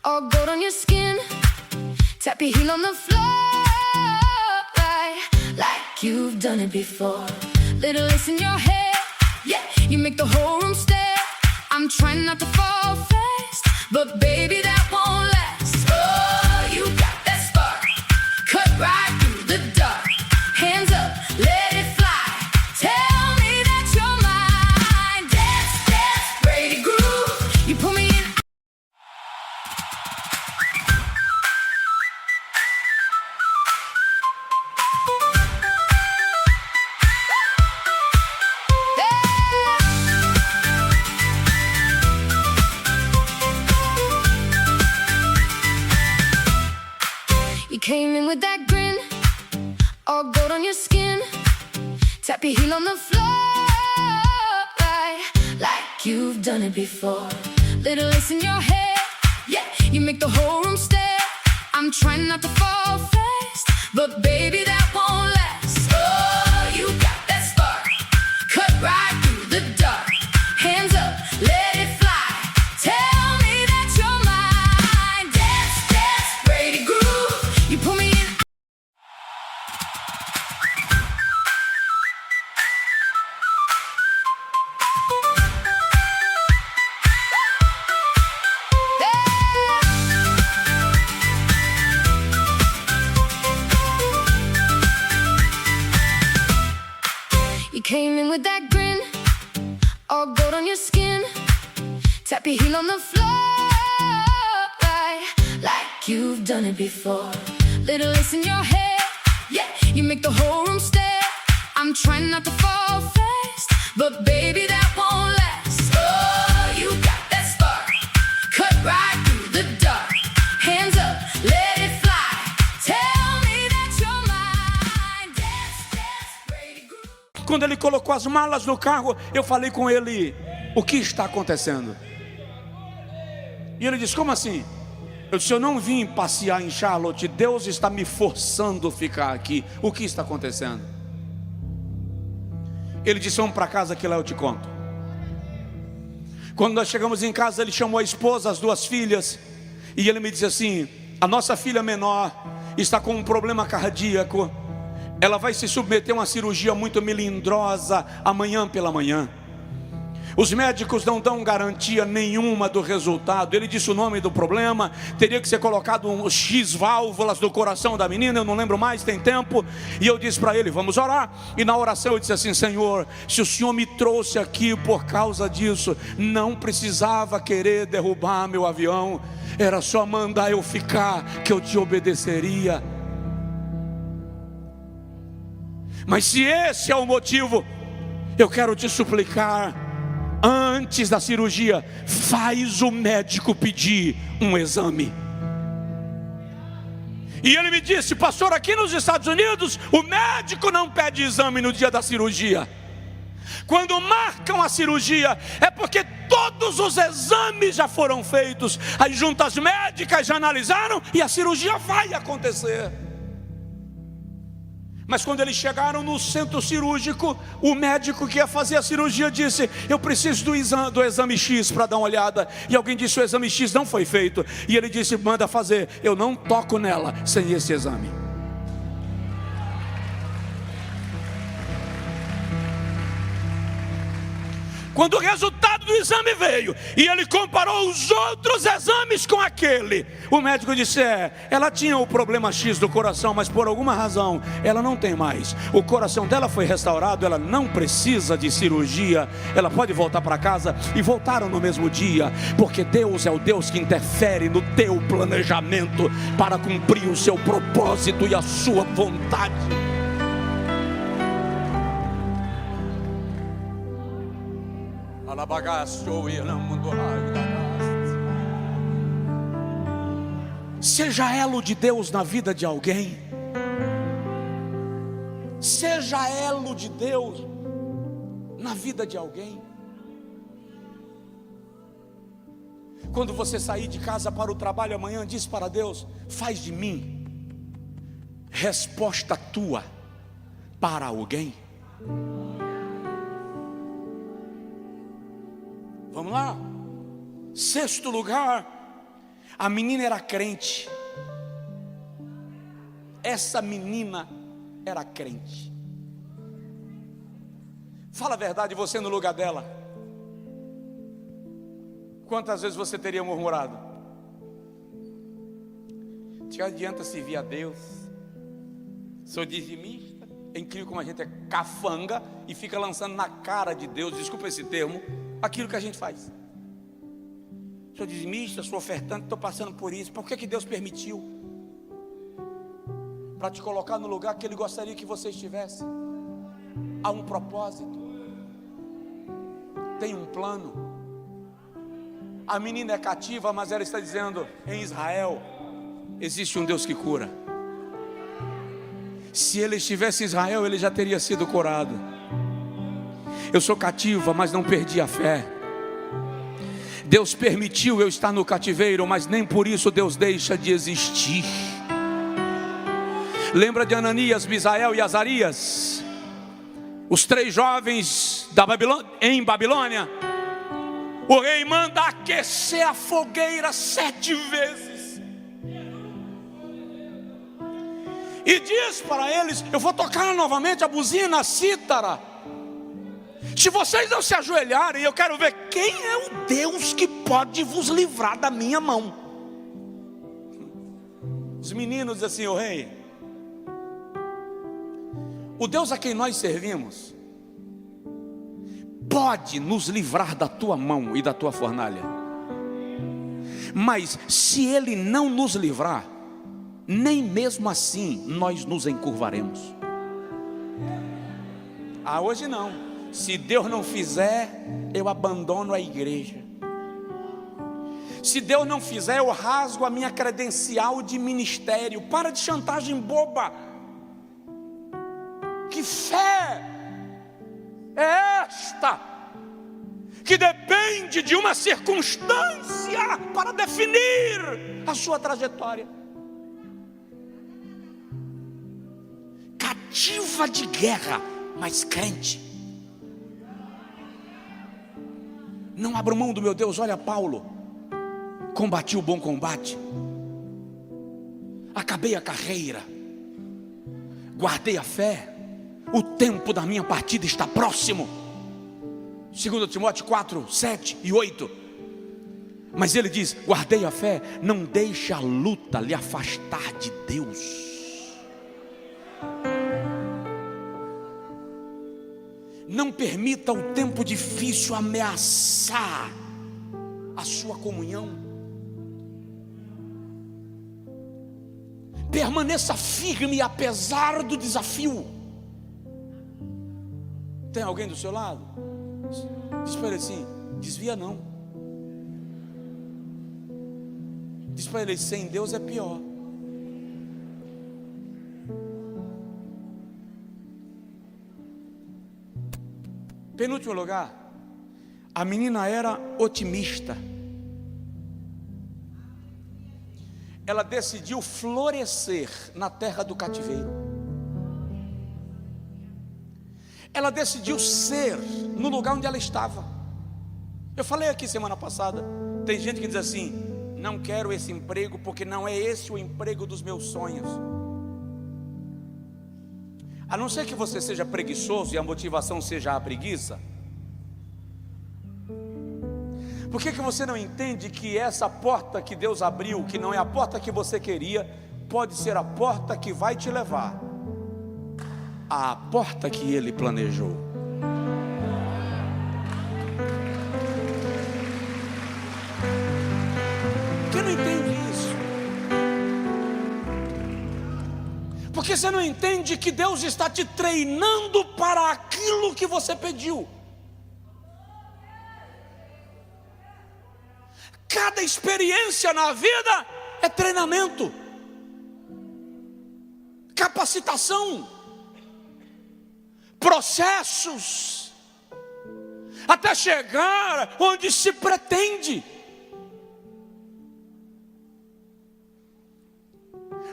all gold on your skin. Tap your heel on the floor, like you've done it before. Little lace in your hair, yeah, you make the whole room stare. I'm trying not to fall fast, but baby that won't last. Oh, you got that spark, cut right through the dark. Hands up, let it fly. Tell me that you're mine. Dance, dance, Brady groove. You pull me in. You came in with that grin, all gold on your skin. Tap your heel on the floor, like you've done it before. Little lace in your hair, yeah, you make the whole room stare. I'm trying not to fall fast, but baby that won't last. Oh, you got that spark, cut right through the dark. Hands up, let it fly. Tell me that you're mine. Dance, dance, Brady groove. You pull me in. You came in with that grin, all gold on your skin. Tap your heel on the floor, like you've done it before. Little lace in your hair, yeah, you make the whole room stare. I'm trying not to fall fast, but baby that won't last. Oh, you got that spark, cut right through the dark. Hands up, let it fly. Tell me that you're mine. Dance, dance, Brady groove. Quando ele colocou as malas no carro, eu falei com ele: o que está acontecendo? E ele disse: como assim? Eu disse: eu não vim passear em Charlotte, Deus está me forçando a ficar aqui. O que está acontecendo? Ele disse: vamos para casa que lá eu te conto. Quando nós chegamos em casa, ele chamou a esposa, as duas filhas, e ele me disse assim: a nossa filha menor está com um problema cardíaco. Ela vai se submeter a uma cirurgia muito melindrosa amanhã pela manhã. Os médicos não dão garantia nenhuma do resultado. Ele disse o nome do problema: teria que ser colocado um X válvulas no coração da menina. Eu não lembro mais, tem tempo. E eu disse para ele: vamos orar. E na oração eu disse assim: Senhor, se o Senhor me trouxe aqui por causa disso, não precisava querer derrubar meu avião, era só mandar eu ficar, que eu te obedeceria. Mas se esse é o motivo, eu quero te suplicar, antes da cirurgia, faz o médico pedir um exame. E ele me disse: pastor, aqui nos Estados Unidos o médico não pede exame no dia da cirurgia. Quando marcam a cirurgia é porque todos os exames já foram feitos, as juntas médicas já analisaram e a cirurgia vai acontecer. Mas quando eles chegaram no centro cirúrgico, o médico que ia fazer a cirurgia disse: eu preciso do exame X para dar uma olhada. E alguém disse: o exame X não foi feito. E ele disse: manda fazer. Eu não toco nela sem esse exame. Quando o resultado do exame veio e ele comparou os outros exames com aquele, o médico disse: ela tinha o problema X do coração, mas por alguma razão ela não tem mais. O coração dela foi restaurado, ela não precisa de cirurgia, ela pode voltar para casa. E voltaram no mesmo dia, porque Deus é o Deus que interfere no teu planejamento para cumprir o seu propósito e a sua vontade. Seja elo de Deus na vida de alguém. Seja elo de Deus na vida de alguém. Quando você sair de casa para o trabalho amanhã, diz para Deus: faz de mim resposta tua para alguém. Vamos lá. Sexto lugar, a menina era crente. Essa menina era crente. Fala a verdade, você no lugar dela, quantas vezes você teria murmurado? Te adianta servir a Deus, sou dizimista. É incrível como a gente é cafanga e fica lançando na cara de Deus, desculpa esse termo, aquilo que a gente faz. Sou dizimista, sou ofertante, estou passando por isso. Por que Deus permitiu? Para te colocar no lugar que Ele gostaria que você estivesse. Há um propósito, tem um plano. A menina é cativa, mas ela está dizendo: em Israel existe um Deus que cura. Se ele estivesse em Israel, ele já teria sido curado. Eu sou cativa, mas não perdi a fé. Deus permitiu eu estar no cativeiro, mas nem por isso Deus deixa de existir. Lembra de Ananias, Misael e Azarias? Os 3 jovens em Babilônia. O rei manda aquecer a fogueira 7 vezes. E diz para eles: eu vou tocar novamente a buzina, a cítara. Se vocês não se ajoelharem, eu quero ver quem é o Deus que pode vos livrar da minha mão. Os meninos dizem assim: ô rei, o Deus a quem nós servimos pode nos livrar da tua mão e da tua fornalha. Mas se Ele não nos livrar, nem mesmo assim nós nos encurvaremos. Hoje não. Se Deus não fizer, eu abandono a igreja. Se Deus não fizer, eu rasgo a minha credencial de ministério. Para de chantagem boba. Que fé é esta que depende de uma circunstância para definir a sua trajetória? Cativa de guerra, mas crente. Não abro mão do meu Deus. Olha Paulo: combati o bom combate, acabei a carreira, guardei a fé, o tempo da minha partida está próximo. 2 Timóteo 4, 7 e 8. Mas ele diz: guardei a fé, não deixe a luta lhe afastar de Deus. Não permita o tempo difícil ameaçar a sua comunhão. Permaneça firme apesar do desafio. Tem alguém do seu lado? Diz para ele assim: desvia não. Diz para ele: sem Deus é pior. Penúltimo lugar, a menina era otimista. Ela decidiu florescer na terra do cativeiro. Ela decidiu ser no lugar onde ela estava. Eu falei aqui semana passada, tem gente que diz assim: não quero esse emprego porque não é esse o emprego dos meus sonhos. A não ser que você seja preguiçoso e a motivação seja a preguiça, Por que você não entende que essa porta que Deus abriu, que não é a porta que você queria, pode ser a porta que vai te levar à porta que Ele planejou? Quem não entende isso? Porque você não entende que Deus está te treinando para aquilo que você pediu. Cada experiência na vida é treinamento, capacitação, processos, até chegar onde se pretende.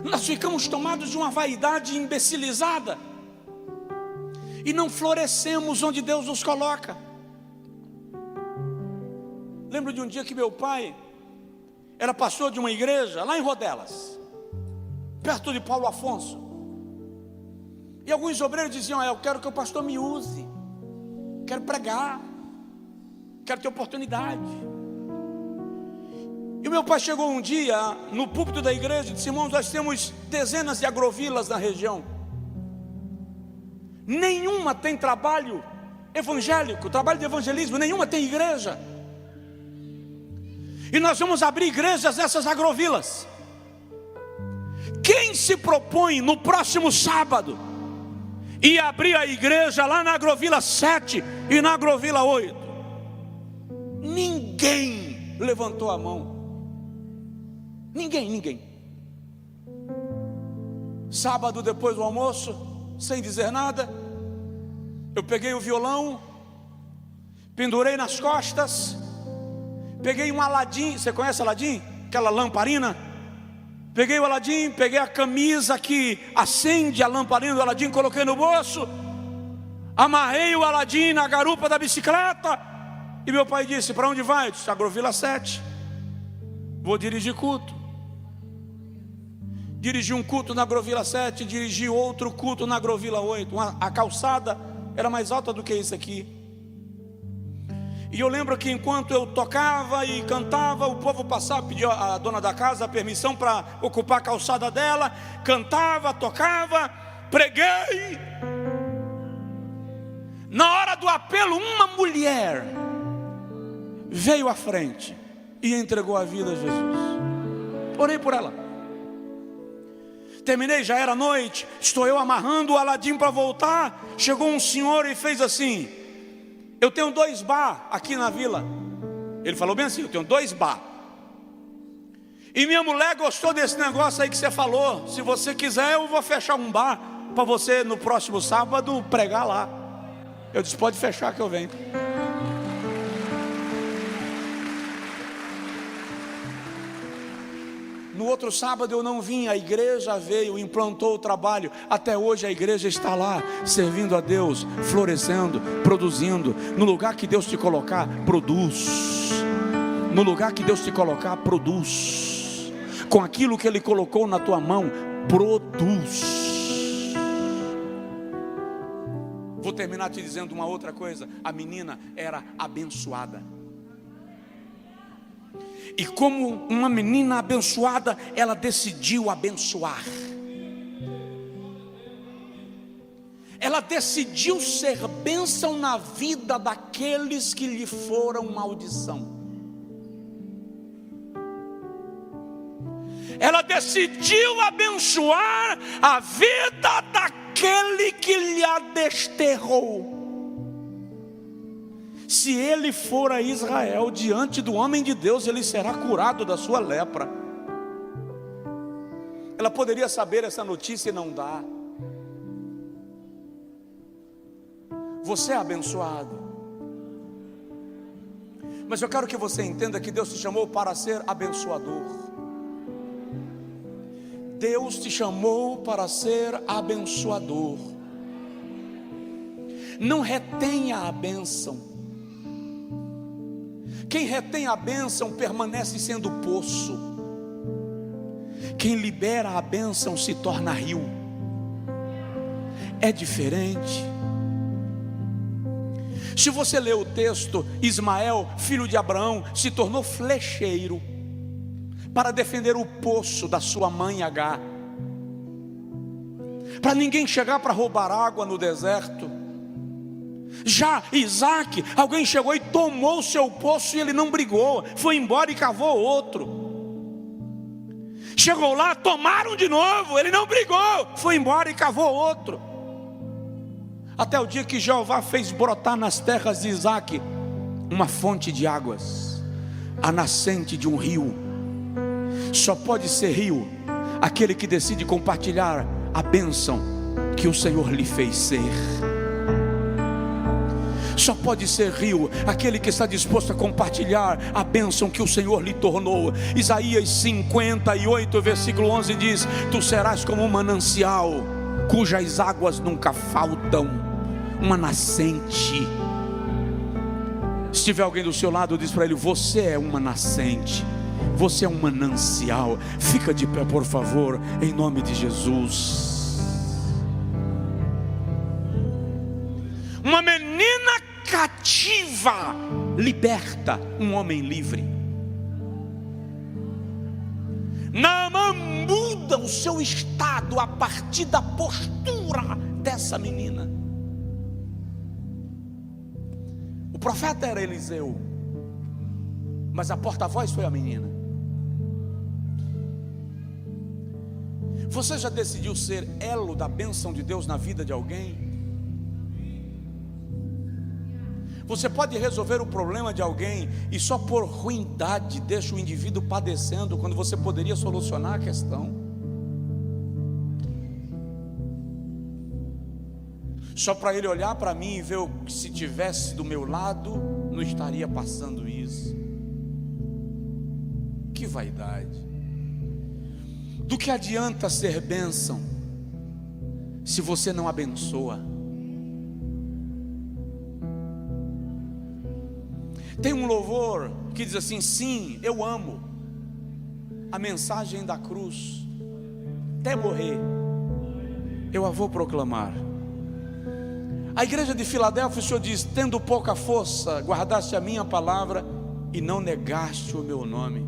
Nós ficamos tomados de uma vaidade imbecilizada e não florescemos onde Deus nos coloca. Lembro de um dia que meu pai era pastor de uma igreja lá em Rodelas, perto de Paulo Afonso. E alguns obreiros diziam: eu quero que o pastor me use, quero pregar, quero ter oportunidade. E o meu pai chegou um dia no púlpito da igreja e disse: irmãos, nós temos dezenas de agrovilas na região, nenhuma tem trabalho evangélico, trabalho de evangelismo, nenhuma tem igreja. E nós vamos abrir igrejas nessas agrovilas. Quem se propõe no próximo sábado e abrir a igreja lá na agrovila 7 e na agrovila 8? Ninguém levantou a mão. Ninguém. Sábado, depois do almoço, sem dizer nada, eu peguei o violão, pendurei nas costas, peguei um Aladim. Você conhece Aladim? Aquela lamparina. Peguei o Aladim, peguei a camisa que acende a lamparina do Aladim, coloquei no bolso, amarrei o Aladim na garupa da bicicleta. E meu pai disse: para onde vai? Eu disse: agrovila 7. Vou dirigir culto. Dirigi um culto na agrovila 7, dirigi outro culto na agrovila 8. A calçada era mais alta do que isso aqui. E eu lembro que enquanto eu tocava e cantava, o povo passava, pedia à dona da casa a permissão para ocupar a calçada dela. Cantava, tocava, preguei. Na hora do apelo, uma mulher veio à frente e entregou a vida a Jesus. Orei por ela. Terminei, já era noite, estou eu amarrando o Aladim para voltar. Chegou um senhor e fez assim: eu tenho 2 bar aqui na vila. Ele falou bem assim: eu tenho 2 bar. E minha mulher gostou desse negócio aí que você falou. Se você quiser, eu vou fechar um bar para você no próximo sábado pregar lá. Eu disse: pode fechar que eu venho. No outro sábado eu não vim, a igreja veio, implantou o trabalho. Até hoje a igreja está lá, servindo a Deus, florescendo, produzindo. No lugar que Deus te colocar, produz. No lugar que Deus te colocar, produz. Com aquilo que Ele colocou na tua mão, produz. Vou terminar te dizendo uma outra coisa. A menina era abençoada. E como uma menina abençoada, ela decidiu abençoar. Ela decidiu ser bênção na vida daqueles que lhe foram maldição. Ela decidiu abençoar a vida daquele que lhe a desterrou. Se ele for a Israel diante do homem de Deus, ele será curado da sua lepra. Ela poderia saber essa notícia e não dá. Você é abençoado. Mas eu quero que você entenda que Deus te chamou para ser abençoador. Deus te chamou para ser abençoador. Não retenha a bênção. Quem retém a bênção permanece sendo poço. Quem libera a bênção se torna rio. É diferente. Se você ler o texto, Ismael, filho de Abraão, se tornou flecheiro para defender o poço da sua mãe Agar, para ninguém chegar para roubar água no deserto. Já Isaac, alguém chegou e tomou o seu poço e ele não brigou, foi embora e cavou outro. Chegou lá, tomaram de novo, ele não brigou, foi embora e cavou outro. Até o dia que Jeová fez brotar nas terras de Isaac uma fonte de águas, a nascente de um rio. Só pode ser rio aquele que decide compartilhar a bênção que o Senhor lhe fez ser. Só pode ser rio aquele que está disposto a compartilhar a bênção que o Senhor lhe tornou. Isaías 58, versículo 11 diz: tu serás como um manancial cujas águas nunca faltam, uma nascente. Se tiver alguém do seu lado, diz para ele: você é uma nascente, você é um manancial. Fica de pé, por favor, em nome de Jesus. Uma menina cativa liberta um homem livre. Naamã muda o seu estado a partir da postura dessa menina. O profeta era Eliseu, mas a porta-voz foi a menina. Você já decidiu ser elo da bênção de Deus na vida de alguém? Você pode resolver o problema de alguém e só por ruindade deixa o indivíduo padecendo, quando você poderia solucionar a questão. Só para ele olhar para mim e ver que se tivesse do meu lado, não estaria passando isso. Que vaidade. Do que adianta ser bênção se você não abençoa? Tem um louvor que diz assim: sim, eu amo a mensagem da cruz, até morrer eu a vou proclamar. A igreja de Filadélfia, o Senhor diz: tendo pouca força, guardaste a minha palavra e não negaste o meu nome.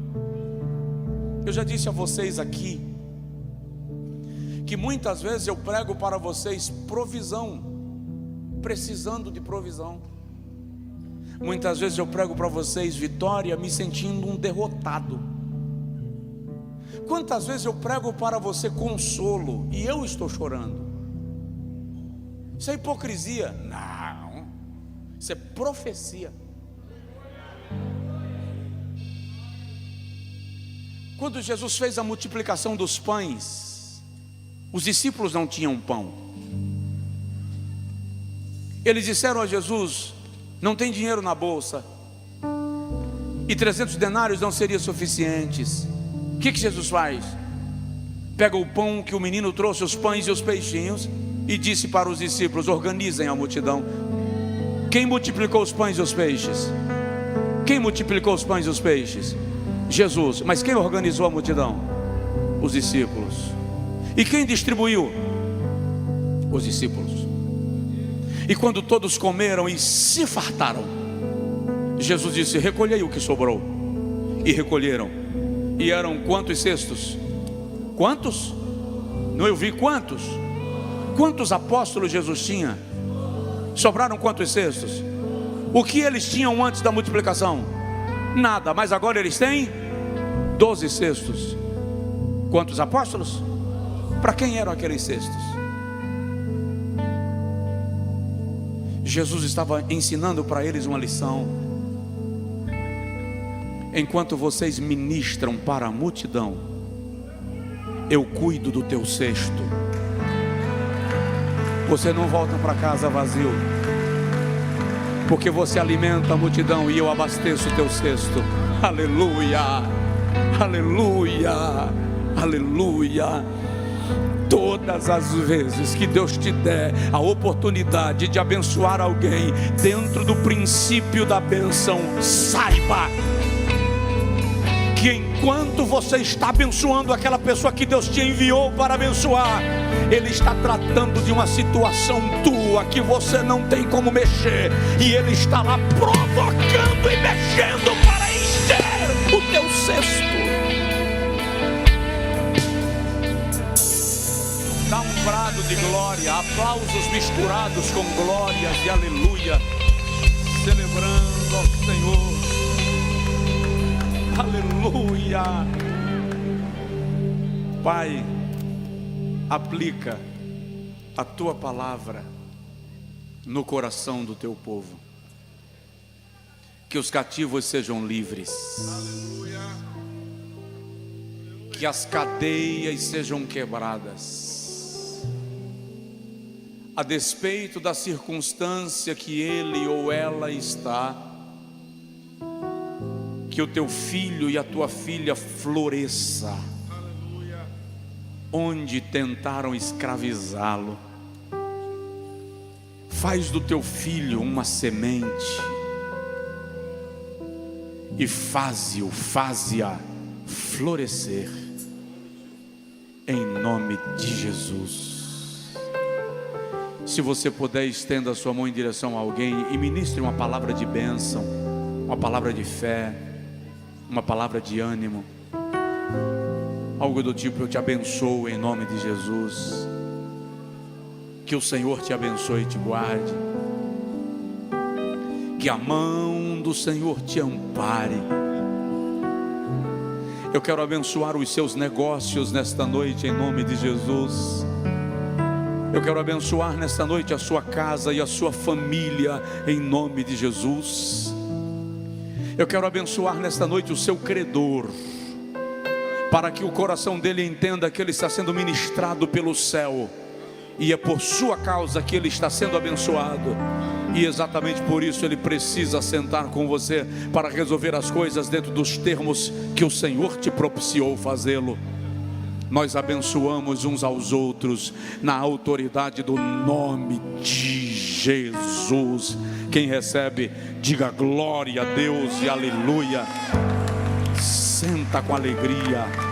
Eu já disse a vocês aqui que muitas vezes eu prego para vocês provisão, precisando de provisão. Muitas vezes eu prego para vocês vitória, me sentindo um derrotado. Quantas vezes eu prego para você consolo e eu estou chorando? Isso é hipocrisia? Não, isso é profecia. Quando Jesus fez a multiplicação dos pães, os discípulos não tinham pão. Eles disseram a Jesus: não tem dinheiro na bolsa, e 300 denários não seriam suficientes. O que Jesus faz? Pega o pão que o menino trouxe, os pães e os peixinhos, e disse para os discípulos: organizem a multidão. Quem multiplicou os pães e os peixes? Quem multiplicou os pães e os peixes? Jesus. Mas quem organizou a multidão? Os discípulos. E quem distribuiu? Os discípulos. E quando todos comeram e se fartaram, Jesus disse: recolhei o que sobrou. E recolheram. E eram quantos cestos? Quantos? Não, eu vi quantos? Quantos apóstolos Jesus tinha? Sobraram quantos cestos? O que eles tinham antes da multiplicação? Nada, mas agora eles têm 12 cestos. Quantos apóstolos? Para quem eram aqueles cestos? Jesus estava ensinando para eles uma lição. Enquanto vocês ministram para a multidão, eu cuido do teu cesto. Você não volta para casa vazio, porque você alimenta a multidão e eu abasteço o teu cesto. Aleluia, aleluia, aleluia. Todas as vezes que Deus te der a oportunidade de abençoar alguém dentro do princípio da bênção, saiba que enquanto você está abençoando aquela pessoa que Deus te enviou para abençoar, Ele está tratando de uma situação tua que você não tem como mexer, e Ele está lá provocando e mexendo para encher o teu cesto. Dá um brado de glória, aplausos misturados com glórias e aleluia, celebrando ao Senhor. Aleluia. Pai, aplica a tua palavra no coração do teu povo, que os cativos sejam livres, que as cadeias sejam quebradas, a despeito da circunstância que ele ou ela está, que o teu filho e a tua filha floresça onde tentaram escravizá-lo. Faz do teu filho uma semente e faze-a florescer em nome de Jesus. Se você puder, estenda a sua mão em direção a alguém e ministre uma palavra de bênção, uma palavra de fé, uma palavra de ânimo, algo do tipo: eu te abençoo em nome de Jesus. Que o Senhor te abençoe e te guarde, que a mão do Senhor te ampare. Eu quero abençoar os seus negócios nesta noite em nome de Jesus. Eu quero abençoar nesta noite a sua casa e a sua família em nome de Jesus. Eu quero abençoar nesta noite o seu credor, para que o coração dele entenda que ele está sendo ministrado pelo céu, e é por sua causa que ele está sendo abençoado, e exatamente por isso ele precisa sentar com você para resolver as coisas dentro dos termos que o Senhor te propiciou fazê-lo. Nós abençoamos uns aos outros na autoridade do nome de Jesus. Quem recebe, diga glória a Deus e aleluia. Senta com alegria.